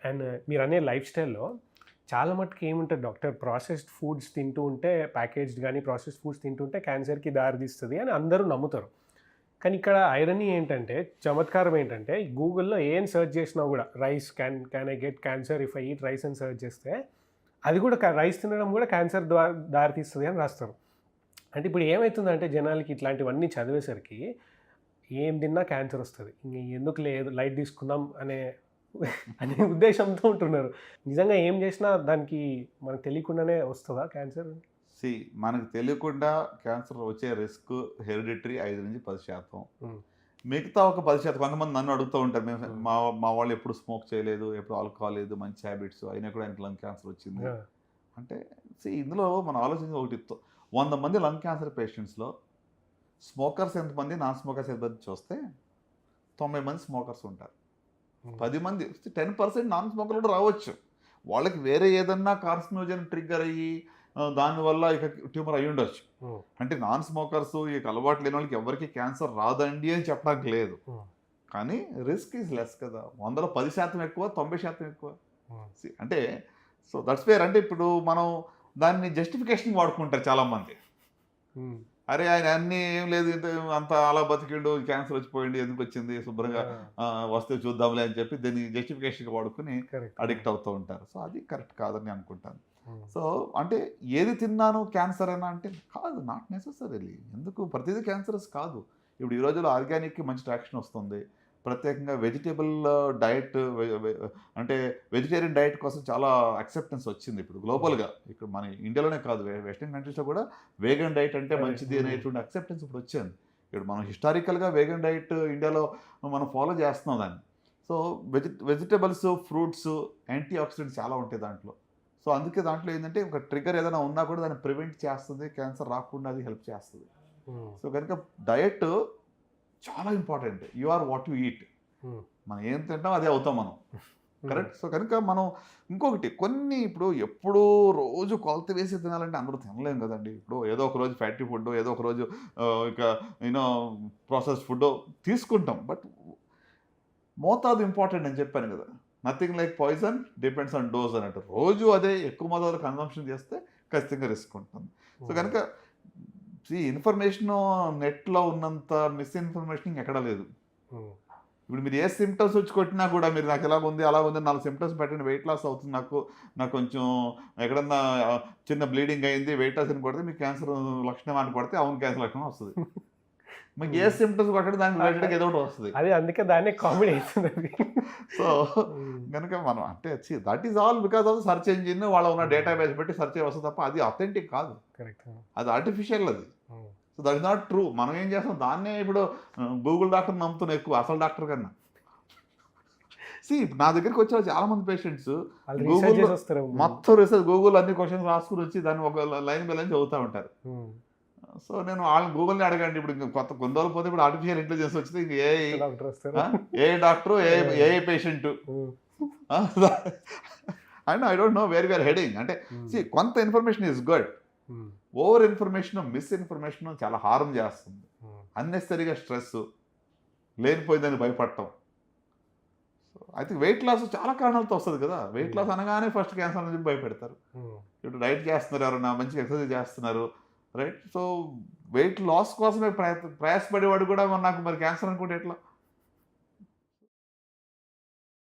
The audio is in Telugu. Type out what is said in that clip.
అండ్ మీరనే లైఫ్ స్టైల్‌లో చాలా మట్టుకు ఏముంటది డాక్టర్ ప్రాసెస్డ్ ఫుడ్స్ తింటూ ఉంటే ప్యాకేజ్డ్ గానీ, ప్రాసెస్డ్ ఫుడ్స్ తింటుంటే క్యాన్సర్‌కి దారితీస్తది అని అందరూ నమ్ముతారు. కానీ ఇక్కడ ఐరనీ ఏంటంటే, చమత్కారం ఏంటంటే, గూగుల్‌లో ఏం సెర్చ్ చేసినా గూడా rice can I get cancer if I eat rice అని సెర్చ్ చేస్తే, అది కూడా రైస్ తినడం కూడా క్యాన్సర్ దారితీస్తది అని రాస్తారు. అంటే ఇప్పుడు ఏమైతుందంటే జనాలకి ఇట్లాంటివన్నీ చదివేసరికి ఏం తిన్నా క్యాన్సర్ వస్తది. ఎందుకు లేదు లైట్ తీసుకుందాం అనే ఉద్దేశంతో ఉంటున్నారు. నిజంగా ఏం చేసినా దానికి మనకు తెలియకుండానే వస్తదా క్యాన్సర్? సి మనకు తెలియకుండా క్యాన్సర్ వచ్చే రిస్క్ హెరిడిటరీ 5-10%. హ్మ్. మిగతా ఒక 10% కొంతమంది నన్ను అడుగుతూ ఉంటారు. మేము హ్మ్. మా మా వాళ్ళు ఎప్పుడు స్మోక్ చేయలేదు, ఎప్పుడు ఆల్కహాల్ లేదు, మంచి హ్యాబిట్స్ అయినా కూడా ఆయనకి లంగ్ క్యాన్సర్ వచ్చింది. ఆ! అంటే ఇందులో మనం ఆలోచించేది ఒకటి 100 మంది లంగ్ క్యాన్సర్ పేషెంట్స్‌లో స్మోకర్స్ ఎంతమంది, నాన్ స్మోకర్స్ ఎంతమంది చూస్తే 90 మంది స్మోకర్స్ ఉంటారు. హ్మ్. 10 మంది 10% నాన్ స్మోకర్లు కూడా రావచ్చు. వాళ్ళకి వేరే ఏదన్నా కార్సినోజన్ ట్రిగ్గర్ అయ్యి దానివల్ల ఇక ట్యూమర్ అయ్యుండొచ్చు. హ్మ్. అంటే నాన్ స్మోకర్స్ ఇక అలవాటు లేని వాళ్ళకి ఎవరికీ క్యాన్సర్ రాదండి అని చెప్పడానికి లేదు. హ్మ్. కానీ రిస్క్ ఈజ్ లెస్ కదా! 100లో 10% ఎక్కువ, 90% ఎక్కువ. హ్మ్. అంటే సో దట్స్ వేర్. అంటే ఇప్పుడు మనం దాన్ని జస్టిఫికేషన్ వాడుకుంటారు చాలామంది. హ్మ్. అరే! ఆయన అన్నీ ఏం లేదు ఇంత అంత అలా బతికిండు, క్యాన్సర్ వచ్చిపోయిండు, ఎందుకొచ్చింది శుభ్రంగా ఆ! వస్తే చూద్దాంలే అని చెప్పి దీన్ని జస్టిఫికేషన్‌గా వాడుకొని కరెక్ట్. అడిక్ట్ అవుతూ ఉంటారు. సో అది కరెక్ట్ కాదని అనుకుంటాను. హ్మ్. సో అంటే ఏది తిన్నాను క్యాన్సర్ అనా అంటే కాదు. Not necessarily. ఎందుకు ప్రతీదీ క్యాన్సరస్ కాదు. ఇప్పుడు ఈ రోజుల్లో ఆర్గానిక్‌కి మంచి ట్రాక్షన్ వస్తుంది. ప్రత్యేకంగా వెజిటబుల్ డైట్ అంటే వెజిటేరియన్ డైట్ కోసం చాలా యాక్సెప్టెన్స్ వచ్చింది ఇప్పుడు హ్మ్. గ్లోబల్‌గా. ఇక్కడ మన ఇండియాలోనే కాదు వెస్టర్న్ కంట్రీస్‌లో కూడా వేగన్ డైట్ అంటే అదే. మంచిది హ్మ్. అనేటువంటి యాక్సెప్టెన్స్ ఇప్పుడు వచ్చింది. ఇప్పుడు మనం హిస్టారికల్‌గా వేగన్ డైట్ ఇండియాలో మనం ఫాలో చేస్తున్నాం దాన్ని. So vegetables, fruits, anti oxidants చాలా ఉంటాయి దాంట్లో. సో అందుకే దాంట్లో ఏంటంటే ఒక ట్రిగ్గర్ ఏదైనా ఉన్నా కూడా దాన్ని ప్రివెంట్ చేస్తుంది. క్యాన్సర్ రాకుండా అది హెల్ప్ చేస్తది. హ్మ్. సో కనుక డయట్ చాలా important. You are what you eat. Hmm. మనం ఏం తింటామో అదే అవుతాం మనం. హ్మ్. కరెక్ట్. సో కనుక మనం ఇంకొకటి కొన్ని ఇప్పుడు ఎప్పుడూ రోజు కొలత వేసి తినాలంటే అందరూ తినలేం కదండీ. ఇప్పుడు ఏదో ఒక రోజు ఫ్యాటీ ఫుడ్డో, ఏదో ఒక రోజు ఇక యూనో ప్రాసెస్డ్ ఫుడ్డో తీసుకుంటాం. బట్ మోతాదు ఇంపార్టెంట్ అని చెప్పాను కదా! Nothing like poison depends on dose అన్నట్టు. రోజు అదే ఎక్కువ మోతాదులో కన్జంప్షన్ చేస్తే ఖచ్చితంగా రిస్క్ ఉంటుంది. సో హ్మ్. కనుక ఇన్ఫర్మేషను నెట్‌లో ఉన్నంత మిస్‌ఇన్ఫర్మేషన్ ఇంకెక్కడా లేదు. హ్మ్. ఇప్పుడు మీరు ఏ సింప్టమ్స్ వచ్చి కొట్టినా కూడా మీరు నాకు ఇలాగుంది, అలాగుంది 4 సింప్టమ్స్ పెట్టండి వెయిట్ లాస్ అవుతుంది నాకు కొంచెం ఎక్కడన్నా చిన్న బ్లీడింగ్ అయింది వెయిట్ లాస్ అని కొడితే మీకు క్యాన్సర్ లక్షణం అని కొడితే అవును క్యాన్సర్ లక్షణం వస్తది. మీకు ఏ హ్మ్. సింప్టమ్స్ కొట్టండి దానికి అ అ రిలేటెడ్‌గా ఏదో ఒకటి వస్తది. అదే అందుకే దాన్నే కామెడీ అయితుందది. సో, హ్మ్. గనుక మనం అంటే that is all because of search engine వాళ్ళ ఉన్న హ్మ్. డేటాబేస్ బట్టి సెర్చ్ చేయి వస్తది తప్ప అది అథెంటిక్ కాదు. కరెక్ట్. ఆ! అది ఆర్టిఫిషియల్ అది. హ్మ్. So, that is not true. మనం ఏం చేస్తాం దాన్నే ఇప్పుడు గూగుల్ డాక్టర్‌ని నమ్ముతున్నాం ఎక్కువ అసలు డాక్టర్ కన్నా. ఇప్పుడు నా దగ్గరికి వచ్చే చాలా మంది పేషెంట్స్ ఆళ్ళు రీసెర్చ్ గూగుల్‌లో చేసొస్తారేమో ముందు. మొత్తం రిసర్చ్ గూగుల్‌లో అన్ని క్వెషన్స్ రాసుకొని వచ్చి దాన్ని ఒక లైన్ బై లైన్ చదువుతా ఉంటారు. హ్మ్. సో, నేను ఆళ్ళని గూగుల్‌ని అడగండి. ఇప్పుడు ఇంక కొన్ని రోజులు పోతే ఇప్పుడు ఆర్టిఫిషియల్ ఇంటెలిజెన్స్ వచ్చింది. ఇంక ఏఐ కొత్త డాక్టరొస్తారు. ఆ! ఏఐ డాక్టరు, ఆ! AI patient. హ్మ్. ఆ! And I don't know where we are heading. అంటే హ్మ్. కొంత ఇన్ఫర్మేషన్ ఈస్ గుడ్. హ్మ్. ఓవర్ ఇన్ఫర్మేషన్, మిస్‌ఇన్ఫర్మేషన్ చాలా హార్మ్ చేస్తుంది. హ్మ్. అన్నెసెసరీగా స్ట్రెస్సు, లేనిపోయిందని భయపడటం. So, I think weight loss చాలా కారణాలతో వస్తది కదా! వెయిట్ హ్మ్. లాస్ అనగానే ఫస్ట్ క్యాన్సర్ అని చెప్పి భయపెడతారు. హ్మ్. ఇప్పుడు డైట్ చేస్తున్నారు ఎవరైనా, మంచిగా ఎక్సర్సైజ్ చేస్తున్నారు. రైట్? సో, వెయిట్ లాస్ కోసమే ప్రయాసపడేవాడు కూడా మరి నాకు మరి క్యాన్సర్ అనుకుంటే ఎట్లా?